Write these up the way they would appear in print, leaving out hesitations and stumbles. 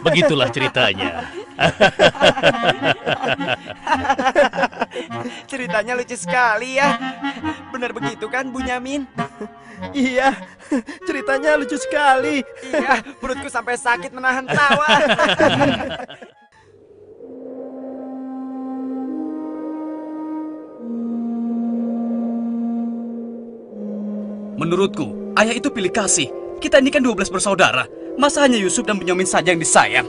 Begitulah ceritanya. Ceritanya lucu sekali ya. Benar begitu kan, Bunyamin? Iya, ceritanya lucu sekali. Iya, perutku sampai sakit menahan tawa. Menurutku, ayah itu pilih kasih. Kita ini kan 12 bersaudara. Masa hanya Yusuf dan Bunyamin saja yang disayang?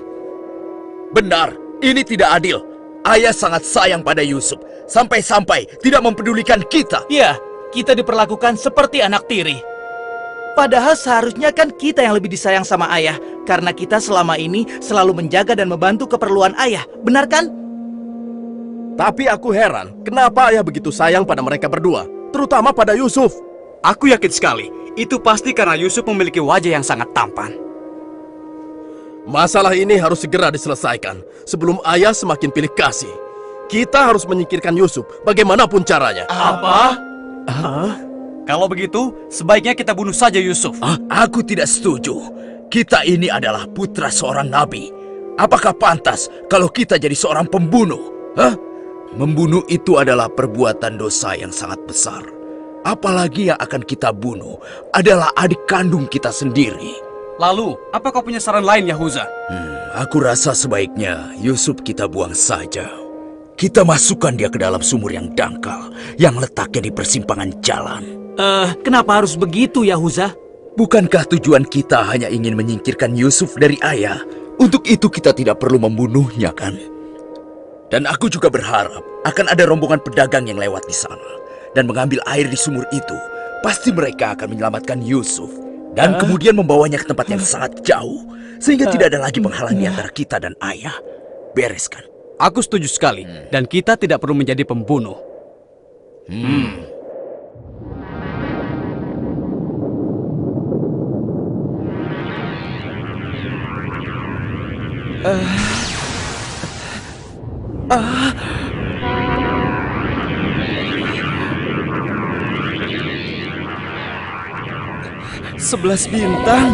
Benar, ini tidak adil. Ayah sangat sayang pada Yusuf, sampai-sampai tidak mempedulikan kita. Ya, kita diperlakukan seperti anak tiri. Padahal seharusnya kan kita yang lebih disayang sama ayah, karena kita selama ini selalu menjaga dan membantu keperluan ayah, benar kan? Tapi aku heran, kenapa ayah begitu sayang pada mereka berdua, terutama pada Yusuf. Aku yakin sekali, itu pasti karena Yusuf memiliki wajah yang sangat tampan. Masalah ini harus segera diselesaikan sebelum ayah semakin pilih kasih. Kita harus menyingkirkan Yusuf bagaimanapun caranya. Apa? Kalau begitu, sebaiknya kita bunuh saja Yusuf. Aku tidak setuju. Kita ini adalah putra seorang nabi. Apakah pantas kalau kita jadi seorang pembunuh? Membunuh itu adalah perbuatan dosa yang sangat besar. Apalagi yang akan kita bunuh adalah adik kandung kita sendiri. Lalu, apa kau punya saran lain, Yahuza? Aku rasa sebaiknya Yusuf kita buang saja. Kita masukkan dia ke dalam sumur yang dangkal, yang letaknya di persimpangan jalan. Kenapa harus begitu, Yahuza? Bukankah tujuan kita hanya ingin menyingkirkan Yusuf dari ayah? Untuk itu kita tidak perlu membunuhnya, kan? Dan aku juga berharap akan ada rombongan pedagang yang lewat di sana dan mengambil air di sumur itu. Pasti mereka akan menyelamatkan Yusuf dan kemudian membawanya ke tempat yang sangat jauh, sehingga tidak ada lagi penghalang di antara kita dan ayah. Beres kan? Aku setuju sekali, dan kita tidak perlu menjadi pembunuh. Sebelas bintang.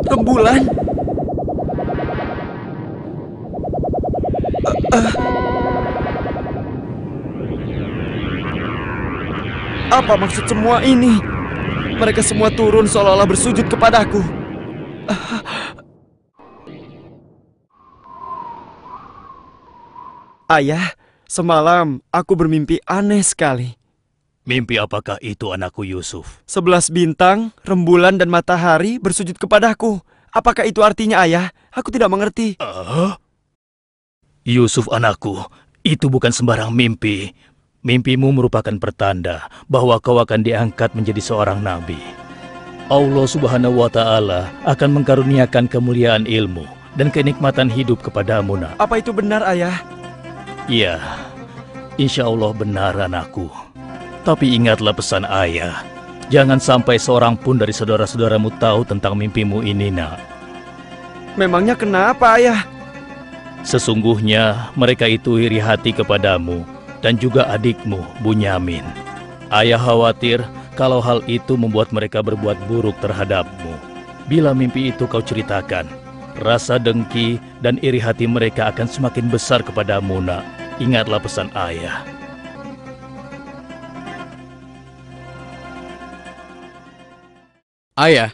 Rembulan. Apa maksud semua ini? Mereka semua turun seolah-olah bersujud kepadaku. Ayah, semalam aku bermimpi aneh sekali. Mimpi apakah itu, anakku Yusuf? 11 bintang, rembulan dan matahari bersujud kepadaku. Apakah itu artinya, ayah? Aku tidak mengerti. Yusuf anakku, itu bukan sembarang mimpi. Mimpimu merupakan pertanda bahwa kau akan diangkat menjadi seorang nabi. Allah Subhanahu wa Ta'ala akan mengkaruniakan kemuliaan ilmu dan kenikmatan hidup kepadamu, nak. Apa itu benar, ayah? Iya, insya Allah benar, anakku. Tapi ingatlah pesan ayah. Jangan sampai seorang pun dari saudara-saudaramu tahu tentang mimpimu ini, nak. Memangnya kenapa, ayah? Sesungguhnya mereka itu iri hati kepadamu dan juga adikmu, Bunyamin. Ayah khawatir kalau hal itu membuat mereka berbuat buruk terhadapmu. Bila mimpi itu kau ceritakan, rasa dengki dan iri hati mereka akan semakin besar kepadamu, nak. Ingatlah pesan ayah. Ayah,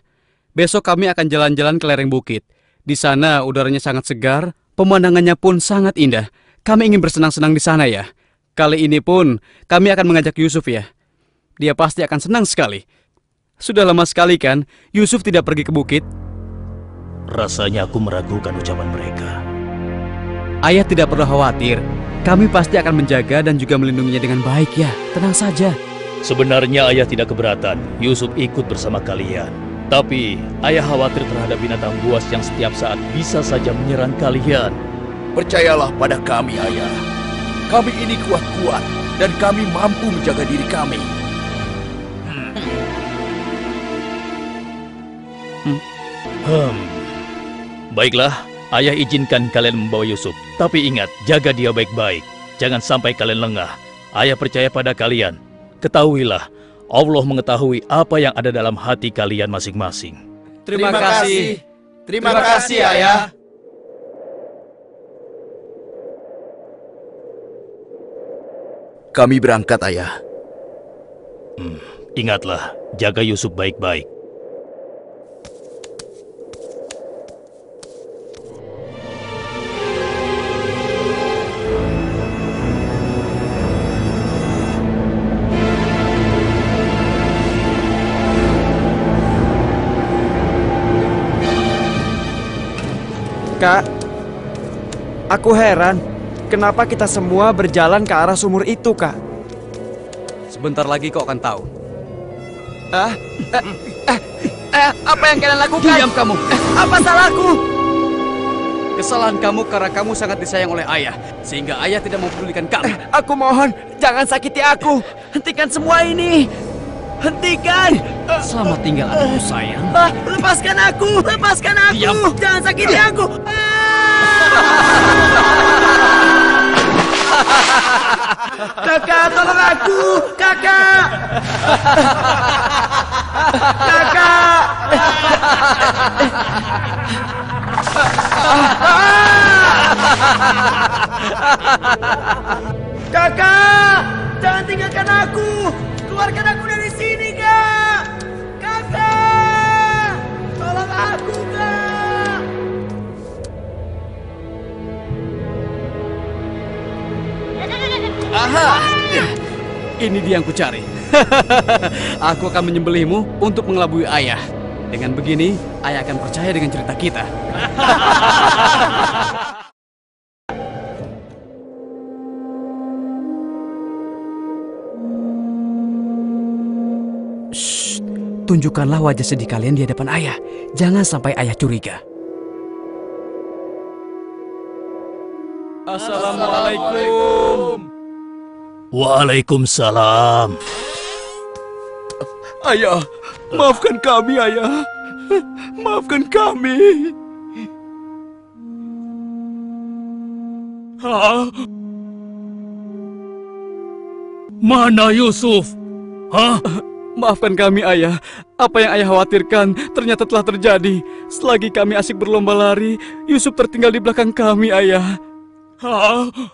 besok kami akan jalan-jalan ke lereng bukit. Di sana udaranya sangat segar, pemandangannya pun sangat indah. Kami ingin bersenang-senang di sana, ya. Kali ini pun kami akan mengajak Yusuf, ya. Dia pasti akan senang sekali. Sudah lama sekali kan Yusuf tidak pergi ke bukit. Rasanya aku meragukan ucapan mereka. Ayah tidak perlu khawatir. Kami pasti akan menjaga dan juga melindunginya dengan baik, ya. Tenang saja. Sebenarnya ayah tidak keberatan Yusuf ikut bersama kalian. Tapi ayah khawatir terhadap binatang buas yang setiap saat bisa saja menyerang kalian. Percayalah pada kami, ayah. Kami ini kuat-kuat dan kami mampu menjaga diri kami. Baiklah, ayah izinkan kalian membawa Yusuf. Tapi ingat, jaga dia baik-baik. Jangan sampai kalian lengah. Ayah percaya pada kalian. Ketahuilah, Allah mengetahui apa yang ada dalam hati kalian masing-masing. Terima kasih. Terima kasih, Ayah. Kami berangkat, Ayah. Ingatlah, jaga Yusuf baik-baik. Kak, aku heran, kenapa kita semua berjalan ke arah sumur itu, Kak? Sebentar lagi kau akan tahu. Apa yang kalian lakukan? Diam kamu. Apa salahku? Kesalahan kamu karena kamu sangat disayang oleh ayah, sehingga ayah tidak mempedulikan kamu. Aku mohon, jangan sakiti aku. Hentikan semua ini. Hentikan. Selamat tinggal anakku sayang. Lepaskan aku. Lepaskan aku. Diam. Jangan sakiti aku. Kakak, tolong aku. Kakak. Kakak. Kakak, jangan tinggalkan aku. Keluarkan aku dari sini, Kak. Kakak, tolong aku, Kak. Aha! Ini dia yang kucari. Aku akan menyembelihmu untuk mengelabui ayah. Dengan begini, ayah akan percaya dengan cerita kita. Shh, tunjukkanlah wajah sedih kalian di hadapan ayah. Jangan sampai ayah curiga. Assalamualaikum. Waalaikumsalam. Ayah, maafkan kami, Ayah. Maafkan kami. Mana Yusuf? Hah? Maafkan kami, ayah. Apa yang ayah khawatirkan ternyata telah terjadi. Selagi kami asik berlomba lari, Yusuf tertinggal di belakang kami, ayah.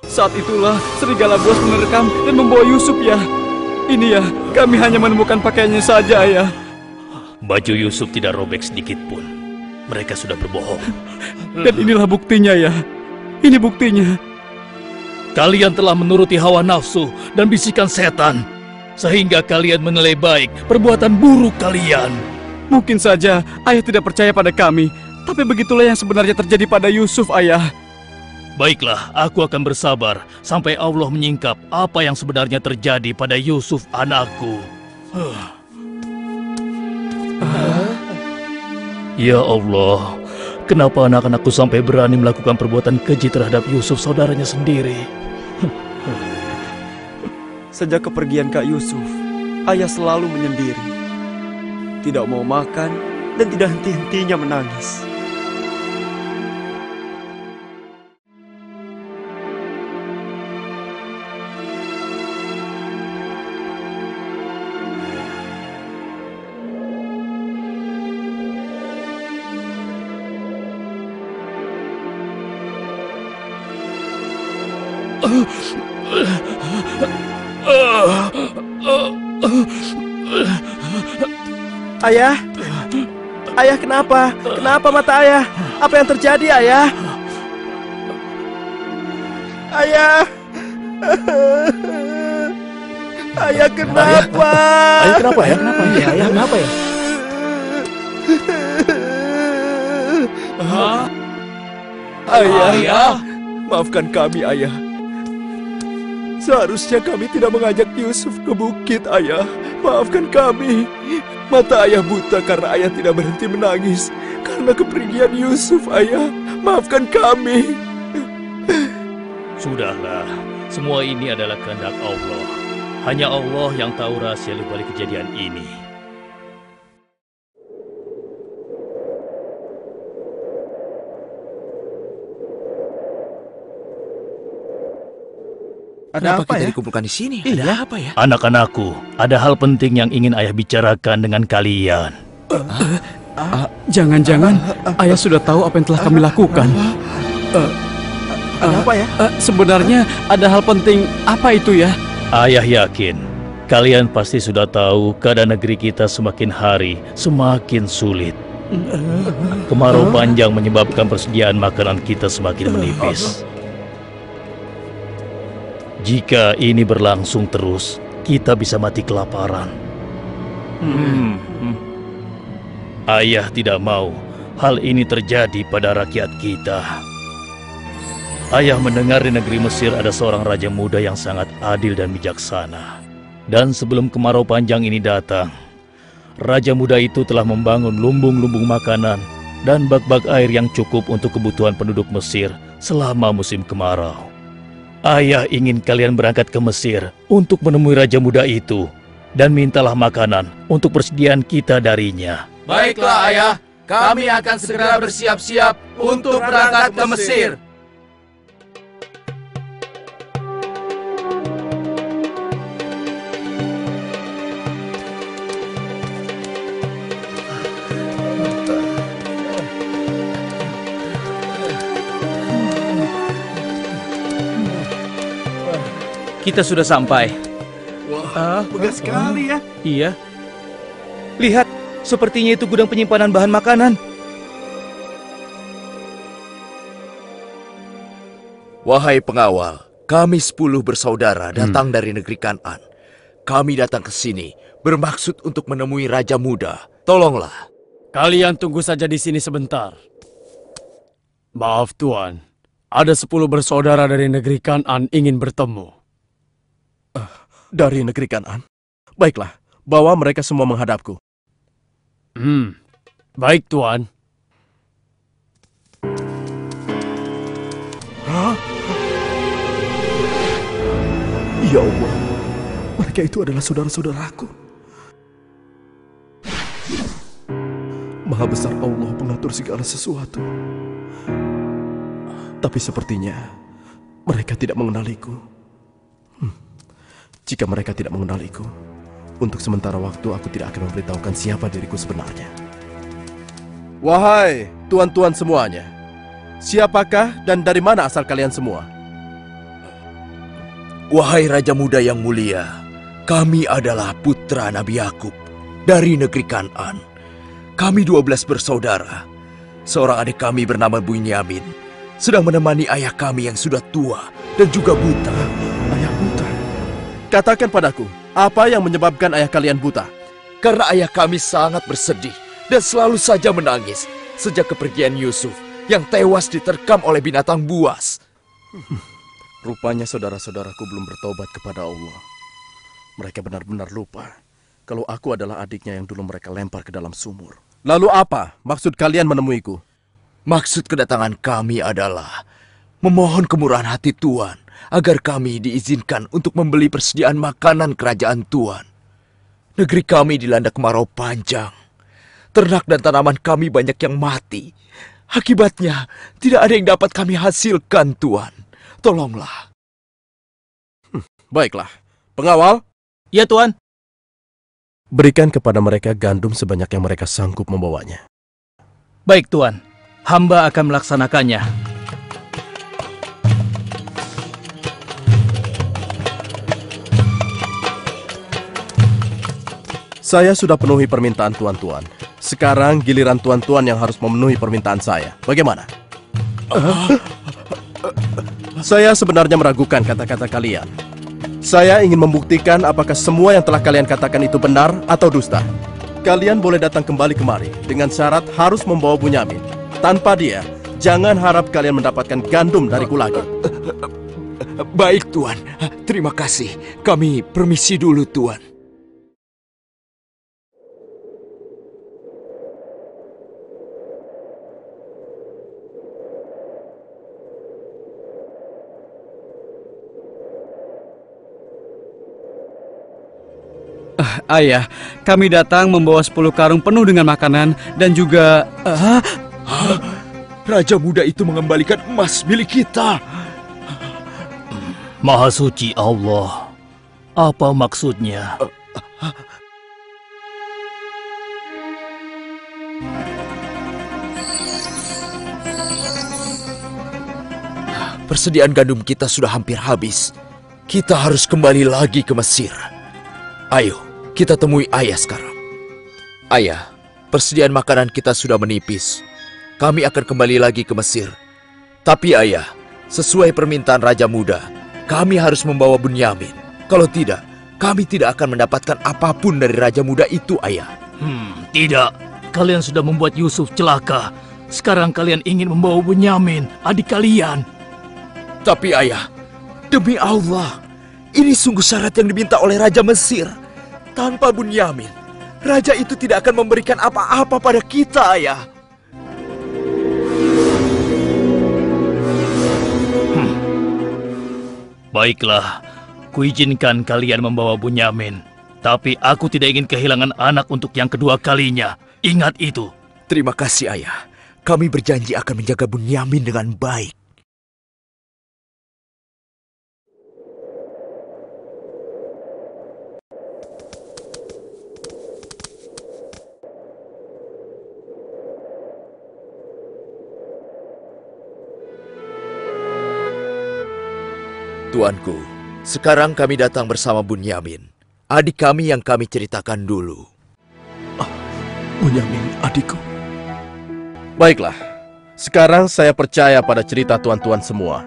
Saat itulah serigala buas menerkam dan membawa Yusuf, ya. Ini ya, kami hanya menemukan pakaiannya saja, ayah. Baju Yusuf tidak robek sedikit pun. Mereka sudah berbohong. Dan inilah buktinya, ya. Ini buktinya. Kalian telah menuruti hawa nafsu dan bisikan setan, sehingga kalian menilai baik perbuatan buruk kalian. Mungkin saja ayah tidak percaya pada kami, tapi begitulah yang sebenarnya terjadi pada Yusuf, ayah. Baiklah, aku akan bersabar sampai Allah menyingkap apa yang sebenarnya terjadi pada Yusuf anakku. Ya Allah, kenapa anak-anakku sampai berani melakukan perbuatan keji terhadap Yusuf saudaranya sendiri? Sejak kepergian Kak Yusuf, ayah selalu menyendiri. Tidak mau makan dan tidak henti-hentinya menangis. Ayah? Ayah kenapa? Kenapa mata ayah? Apa yang terjadi, ayah? Ayah? Ayah kenapa? Ayah kenapa ya? Kenapa ya? Ayah kenapa ya? Ayah, maafkan kami, ayah. Seharusnya kami tidak mengajak Yusuf ke bukit, ayah. Maafkan kami. Mata ayah buta karena ayah tidak berhenti menangis karena kepergian Yusuf, ayah. Maafkan kami. Sudahlah, semua ini adalah kehendak Allah. Hanya Allah yang tahu rahasia di balik kejadian ini. Kenapa apa kita ya? dikumpulkan di sini? Iya. Ada apa ya? Anak-anakku, ada hal penting yang ingin ayah bicarakan dengan kalian. Jangan-jangan ayah sudah tahu apa yang telah kami lakukan. Ada apa ya? Sebenarnya ada hal penting apa itu ya? Ayah yakin kalian pasti sudah tahu keadaan negeri kita semakin hari semakin sulit. Kemarau panjang menyebabkan persediaan makanan kita semakin menipis. Jika ini berlangsung terus, kita bisa mati kelaparan. Ayah tidak mau hal ini terjadi pada rakyat kita. Ayah mendengar di negeri Mesir ada seorang raja muda yang sangat adil dan bijaksana. Dan sebelum kemarau panjang ini datang, raja muda itu telah membangun lumbung-lumbung makanan dan bak-bak air yang cukup untuk kebutuhan penduduk Mesir selama musim kemarau. Ayah ingin kalian berangkat ke Mesir untuk menemui raja muda itu dan mintalah makanan untuk persediaan kita darinya. Baiklah ayah, kami akan segera bersiap-siap untuk berangkat ke Mesir. Kita sudah sampai. Wah, megah sekali ya. Iya. Lihat, sepertinya itu gudang penyimpanan bahan makanan. Wahai pengawal, kami 10 bersaudara datang dari negeri Kan'an. Kami datang ke sini bermaksud untuk menemui Raja Muda. Tolonglah. Kalian tunggu saja di sini sebentar. Maaf Tuan, ada 10 bersaudara dari negeri Kan'an ingin bertemu. Dari negeri Kan'an? Baiklah, bawa mereka semua menghadapku. Baik Tuan. Ya Allah, mereka itu adalah saudara-saudaraku. Maha besar Allah pengatur segala sesuatu. Tapi sepertinya mereka tidak mengenaliku. Jika mereka tidak mengenaliku, untuk sementara waktu aku tidak akan memberitahukan siapa diriku sebenarnya. Wahai tuan-tuan semuanya, siapakah dan dari mana asal kalian semua? Wahai Raja Muda yang mulia, kami adalah putra Nabi Yakub dari negeri Kan'an. Kami 12 bersaudara. Seorang adik kami bernama Bunyamin sedang menemani ayah kami yang sudah tua dan juga buta. Ayah buta? Katakan padaku, apa yang menyebabkan ayah kalian buta? Karena ayah kami sangat bersedih dan selalu saja menangis sejak kepergian Yusuf yang tewas diterkam oleh binatang buas. Rupanya saudara-saudaraku belum bertobat kepada Allah. Mereka benar-benar lupa kalau aku adalah adiknya yang dulu mereka lempar ke dalam sumur. Lalu apa maksud kalian menemuiku? Maksud kedatangan kami adalah memohon kemurahan hati Tuan agar kami diizinkan untuk membeli persediaan makanan kerajaan Tuan. Negeri kami dilanda kemarau panjang. Ternak dan tanaman kami banyak yang mati. Akibatnya tidak ada yang dapat kami hasilkan, Tuan. Tolonglah. Baiklah, pengawal. Ya Tuan. Berikan kepada mereka gandum sebanyak yang mereka sanggup membawanya. Baik Tuan, hamba akan melaksanakannya. Saya sudah penuhi permintaan tuan-tuan. Sekarang giliran tuan-tuan yang harus memenuhi permintaan saya. Bagaimana? Saya sebenarnya meragukan kata-kata kalian. Saya ingin membuktikan apakah semua yang telah kalian katakan itu benar atau dusta. Kalian boleh datang kembali kemari dengan syarat harus membawa Bunyamin. Tanpa dia, jangan harap kalian mendapatkan gandum dariku lagi. Baik, Tuan. Terima kasih. Kami permisi dulu, Tuan. Ayah, kami datang membawa 10 karung penuh dengan makanan dan juga... Raja muda itu mengembalikan emas milik kita. Maha suci Allah. Apa maksudnya? Persediaan gandum kita sudah hampir habis. Kita harus kembali lagi ke Mesir. Ayo, kita temui ayah sekarang. Ayah, persediaan makanan kita sudah menipis. Kami akan kembali lagi ke Mesir. Tapi ayah, sesuai permintaan Raja Muda, kami harus membawa Bunyamin. Kalau tidak, kami tidak akan mendapatkan apapun dari Raja Muda itu, ayah. Tidak. Kalian sudah membuat Yusuf celaka. Sekarang kalian ingin membawa Bunyamin, adik kalian. Tapi ayah, demi Allah, ini sungguh syarat yang diminta oleh Raja Mesir. Tanpa Bunyamin, Raja itu tidak akan memberikan apa-apa pada kita, ayah. Baiklah, kuizinkan kalian membawa Bunyamin. Tapi aku tidak ingin kehilangan anak untuk yang kedua kalinya. Ingat itu. Terima kasih, ayah. Kami berjanji akan menjaga Bunyamin dengan baik. Tuanku, sekarang kami datang bersama Bunyamin, adik kami yang kami ceritakan dulu. Bunyamin, adikku. Baiklah, sekarang saya percaya pada cerita tuan-tuan semua.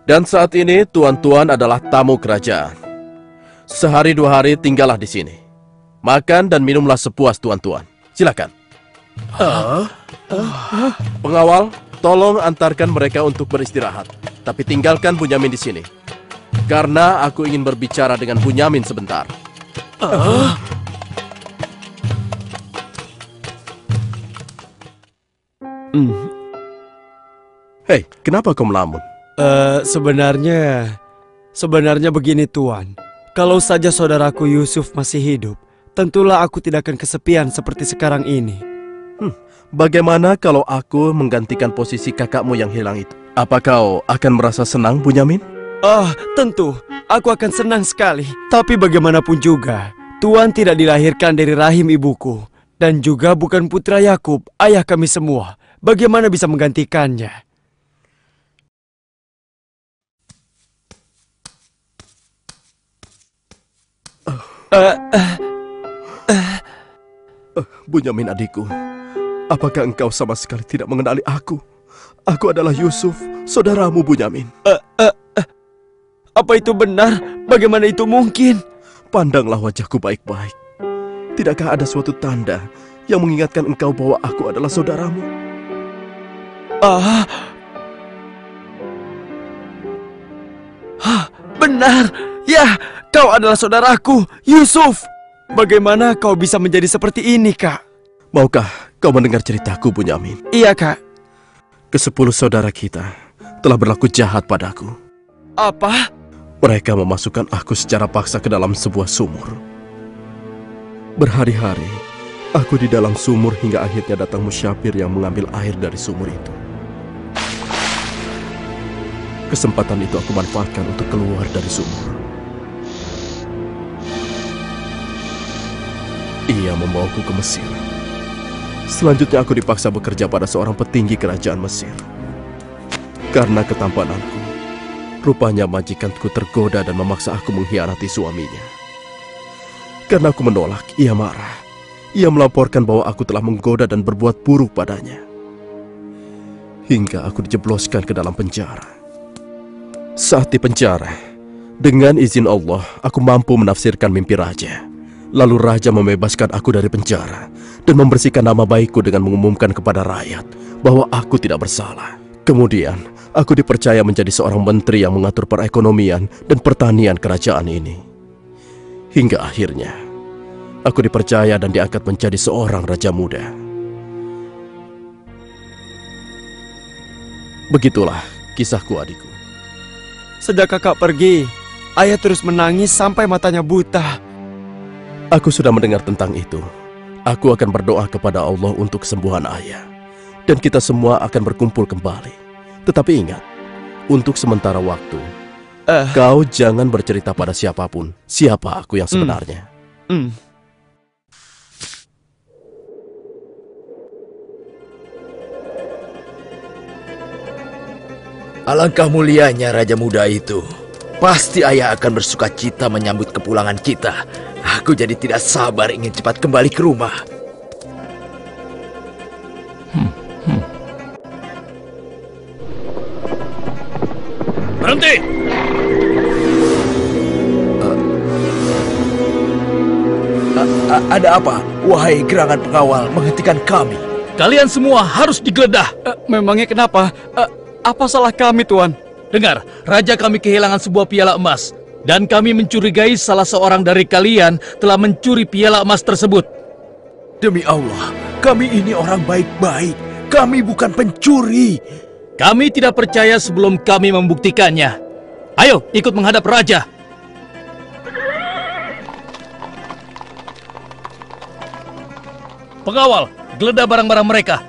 Dan saat ini tuan-tuan adalah tamu kerajaan. Sehari 2 hari tinggallah di sini. Makan dan minumlah sepuas tuan-tuan. Silakan. Pengawal, tolong antarkan mereka untuk beristirahat. Tapi tinggalkan Bunyamin di sini. Karena aku ingin berbicara dengan Bunyamin sebentar. Hei, kenapa kau melamun? Sebenarnya begini Tuan. Kalau saja saudaraku Yusuf masih hidup, tentulah aku tidak akan kesepian seperti sekarang ini. Bagaimana kalau aku menggantikan posisi kakakmu yang hilang itu? Apa kau akan merasa senang, Bunyamin? Tentu. Aku akan senang sekali. Tapi bagaimanapun juga, Tuan tidak dilahirkan dari rahim ibuku. Dan juga bukan putra Yakub, ayah kami semua. Bagaimana bisa menggantikannya? Bunyamin adikku, apakah engkau sama sekali tidak mengenali aku? Aku adalah Yusuf, saudaramu Bunyamin. Apa itu benar? Bagaimana itu mungkin? Pandanglah wajahku baik-baik. Tidakkah ada suatu tanda yang mengingatkan engkau bahwa aku adalah saudaramu? Benar. Ya, kau adalah saudaraku, Yusuf. Bagaimana kau bisa menjadi seperti ini, Kak? Maukah kau mendengar ceritaku, Bunyamin? Iya, Kak. Ke-10 saudara kita telah berlaku jahat padaku. Apa? Mereka memasukkan aku secara paksa ke dalam sebuah sumur. Berhari-hari, aku di dalam sumur hingga akhirnya datang musyafir yang mengambil air dari sumur itu. Kesempatan itu aku manfaatkan untuk keluar dari sumur. Ia membawaku ke Mesir. Selanjutnya aku dipaksa bekerja pada seorang petinggi kerajaan Mesir. Karena ketampananku, rupanya majikanku tergoda dan memaksa aku mengkhianati suaminya. Karena aku menolak, ia marah. Ia melaporkan bahwa aku telah menggoda dan berbuat buruk padanya. Hingga aku dijebloskan ke dalam penjara. Saat di penjara, dengan izin Allah, aku mampu menafsirkan mimpi raja. Lalu raja membebaskan aku dari penjara dan membersihkan nama baikku dengan mengumumkan kepada rakyat bahwa aku tidak bersalah. Kemudian, aku dipercaya menjadi seorang menteri yang mengatur perekonomian dan pertanian kerajaan ini. Hingga akhirnya, aku dipercaya dan diangkat menjadi seorang raja muda. Begitulah kisahku, adikku. Sejak kakak pergi, ayah terus menangis sampai matanya buta. Aku sudah mendengar tentang itu. Aku akan berdoa kepada Allah untuk kesembuhan ayah. Dan kita semua akan berkumpul kembali. Tetapi ingat, untuk sementara waktu, Kau jangan bercerita pada siapapun siapa aku yang sebenarnya. Alangkah mulianya Raja Muda itu. Pasti ayah akan bersuka cita menyambut kepulangan kita. Aku jadi tidak sabar ingin cepat kembali ke rumah. Berhenti! Ada apa? Wahai gerangan pengawal, menghentikan kami. Kalian semua harus digeledah. Memangnya kenapa? Apa salah kami, Tuan? Dengar, raja kami kehilangan sebuah piala emas. Dan kami mencurigai salah seorang dari kalian telah mencuri piala emas tersebut. Demi Allah, kami ini orang baik-baik. Kami bukan pencuri. Kami tidak percaya sebelum kami membuktikannya. Ayo, ikut menghadap raja. Pengawal, geledah barang-barang mereka.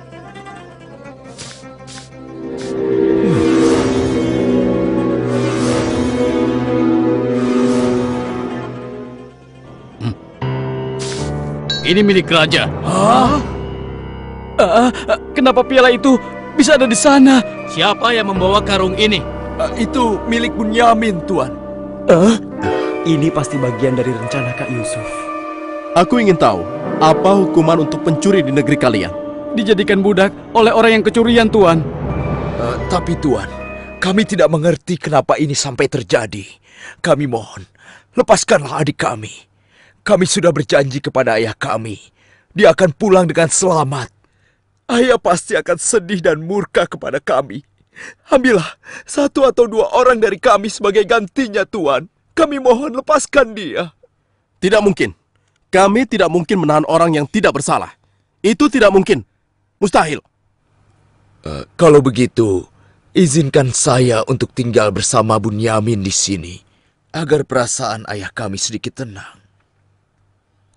Ini milik raja. Kenapa piala itu bisa ada di sana? Siapa yang membawa karung ini? Itu milik Bunyamin, Tuan. Ini pasti bagian dari rencana Kak Yusuf. Aku ingin tahu, apa hukuman untuk pencuri di negeri kalian? Dijadikan budak oleh orang yang kecurian, Tuan. Tapi Tuan, kami tidak mengerti kenapa ini sampai terjadi. Kami mohon, lepaskanlah adik kami. Kami sudah berjanji kepada ayah kami. Dia akan pulang dengan selamat. Ayah pasti akan sedih dan murka kepada kami. Ambillah 1 atau 2 orang dari kami sebagai gantinya, Tuan. Kami mohon lepaskan dia. Tidak mungkin. Kami tidak mungkin menahan orang yang tidak bersalah. Itu tidak mungkin. Mustahil. Kalau begitu, izinkan saya untuk tinggal bersama Bunyamin di sini, agar perasaan ayah kami sedikit tenang.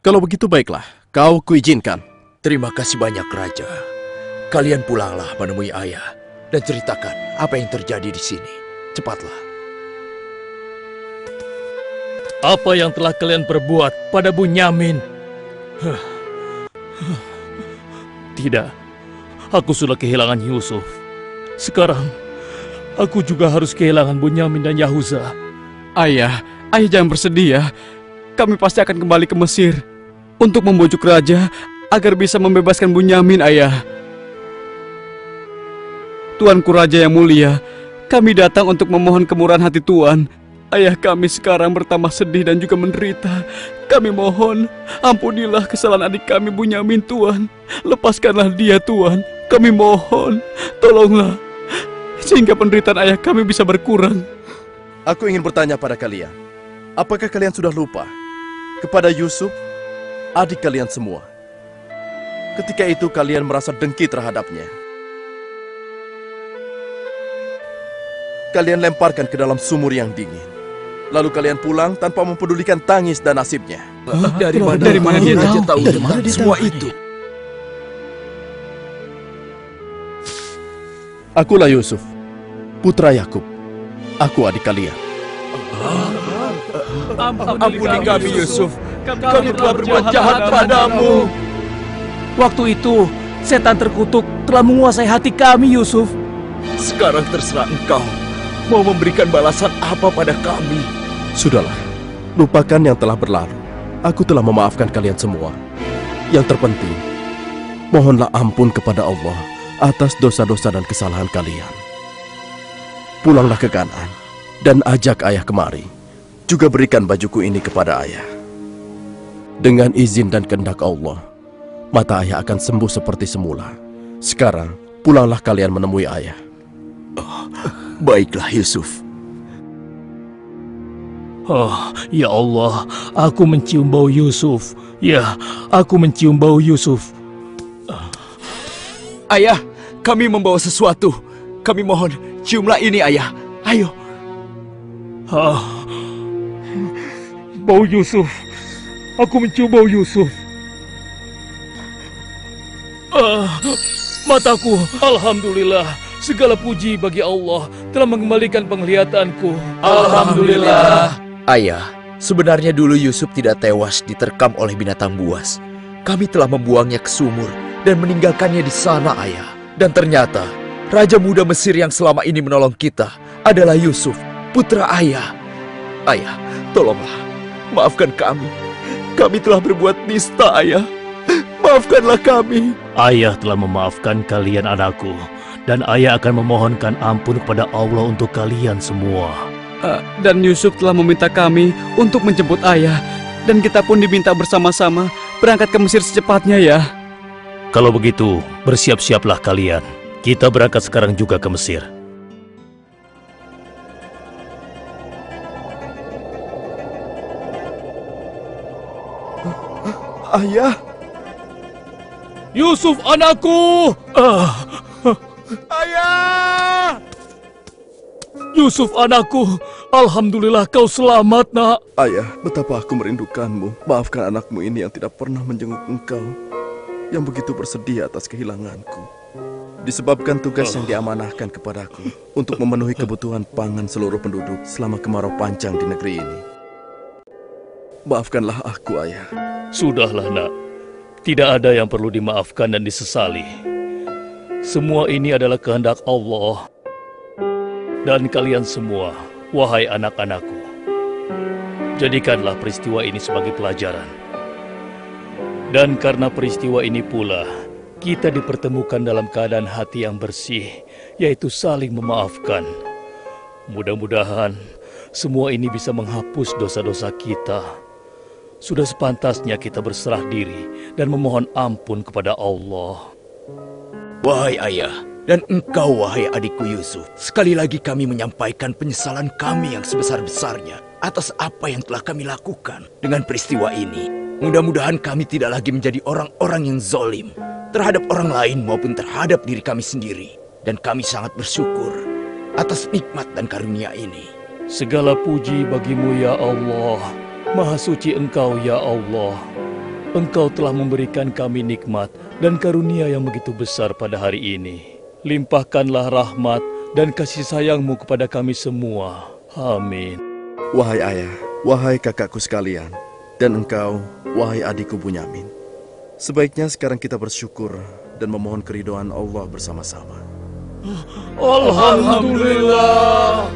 Kalau begitu baiklah, kau kuizinkan. Terima kasih banyak, Raja. Kalian pulanglah menemui ayah dan ceritakan apa yang terjadi di sini. Cepatlah. Apa yang telah kalian perbuat pada Bunyamin? Tidak, aku sudah kehilangan Yusuf. Sekarang, aku juga harus kehilangan Bunyamin dan Yahuza. Ayah jangan bersedih ya. Kami pasti akan kembali ke Mesir untuk membujuk raja agar bisa membebaskan Bunyamin, ayah. Tuanku Raja yang mulia, kami datang untuk memohon kemurahan hati Tuan. Ayah kami sekarang bertambah sedih dan juga menderita. Kami mohon, ampunilah kesalahan adik kami Bunyamin, Tuan. Lepaskanlah dia, Tuan. Kami mohon, tolonglah, sehingga penderitaan ayah kami bisa berkurang. Aku ingin bertanya pada kalian, apakah kalian sudah lupa kepada Yusuf, adik kalian semua? Ketika itu kalian merasa dengki terhadapnya. Kalian lemparkan ke dalam sumur yang dingin. Lalu kalian pulang tanpa mempedulikan tangis dan nasibnya. Dari mana dia Raja tahu tentang semua itu? Akulah Yusuf, putra Yakub. Aku adik kalian. Ampuni kami, Yusuf. Kami telah berbuat jahat padamu. Waktu itu, setan terkutuk telah menguasai hati kami, Yusuf. Sekarang terserah engkau. Mau memberikan balasan apa pada kami? Sudahlah, lupakan yang telah berlalu. Aku telah memaafkan kalian semua. Yang terpenting, mohonlah ampun kepada Allah atas dosa-dosa dan kesalahan kalian. Pulanglah ke Kanaan dan ajak ayah kemari. Juga berikan bajuku ini kepada ayah. Dengan izin dan kehendak Allah, mata ayah akan sembuh seperti semula. Sekarang, pulanglah kalian menemui ayah. Baiklah, Yusuf. Oh, ya Allah, aku mencium bau Yusuf. Ya, aku mencium bau Yusuf. Ayah, kami membawa sesuatu. Kami mohon, ciumlah ini, ayah. Ayo. Bau Yusuf. Aku mencium bau Yusuf. Mataku, alhamdulillah. Segala puji bagi Allah. telah mengembalikan penglihatanku. Alhamdulillah. Ayah, sebenarnya dulu Yusuf tidak tewas diterkam oleh binatang buas. Kami telah membuangnya ke sumur dan meninggalkannya di sana, Ayah. Dan ternyata, Raja Muda Mesir yang selama ini menolong kita adalah Yusuf, putra Ayah. Ayah, tolonglah, maafkan kami. Kami telah berbuat nista, Ayah. Maafkanlah kami. Ayah telah memaafkan kalian anakku, dan ayah akan memohonkan ampun kepada Allah untuk kalian semua. Dan Yusuf telah meminta kami untuk menjemput ayah, dan kita pun diminta bersama-sama berangkat ke Mesir secepatnya ya. Kalau begitu, bersiap-siaplah kalian. Kita berangkat sekarang juga ke Mesir. Ayah! Yusuf anakku! Ayah! Yusuf anakku, alhamdulillah kau selamat, nak. Ayah, betapa aku merindukanmu. Maafkan anakmu ini yang tidak pernah menjenguk engkau, yang begitu bersedih atas kehilanganku. Disebabkan tugas yang diamanahkan kepadaku untuk memenuhi kebutuhan pangan seluruh penduduk selama kemarau panjang di negeri ini. Maafkanlah aku, Ayah. Sudahlah, nak. Tidak ada yang perlu dimaafkan dan disesali. Semua ini adalah kehendak Allah. Dan kalian semua, wahai anak-anakku, jadikanlah peristiwa ini sebagai pelajaran. Dan karena peristiwa ini pula, kita dipertemukan dalam keadaan hati yang bersih, yaitu saling memaafkan. Mudah-mudahan semua ini bisa menghapus dosa-dosa kita. Sudah sepantasnya kita berserah diri dan memohon ampun kepada Allah. Wahai ayah, dan engkau wahai adikku Yusuf, sekali lagi kami menyampaikan penyesalan kami yang sebesar-besarnya atas apa yang telah kami lakukan dengan peristiwa ini. Mudah-mudahan kami tidak lagi menjadi orang-orang yang zalim terhadap orang lain maupun terhadap diri kami sendiri. Dan kami sangat bersyukur atas nikmat dan karunia ini. Segala puji bagimu ya Allah. Maha suci Engkau ya Allah. Engkau telah memberikan kami nikmat dan karunia yang begitu besar pada hari ini. Limpahkanlah rahmat dan kasih sayang-Mu kepada kami semua. Amin. Wahai ayah, wahai kakakku sekalian, dan engkau, wahai adikku Bunyamin. Sebaiknya sekarang kita bersyukur dan memohon keridhaan Allah bersama-sama. Alhamdulillah.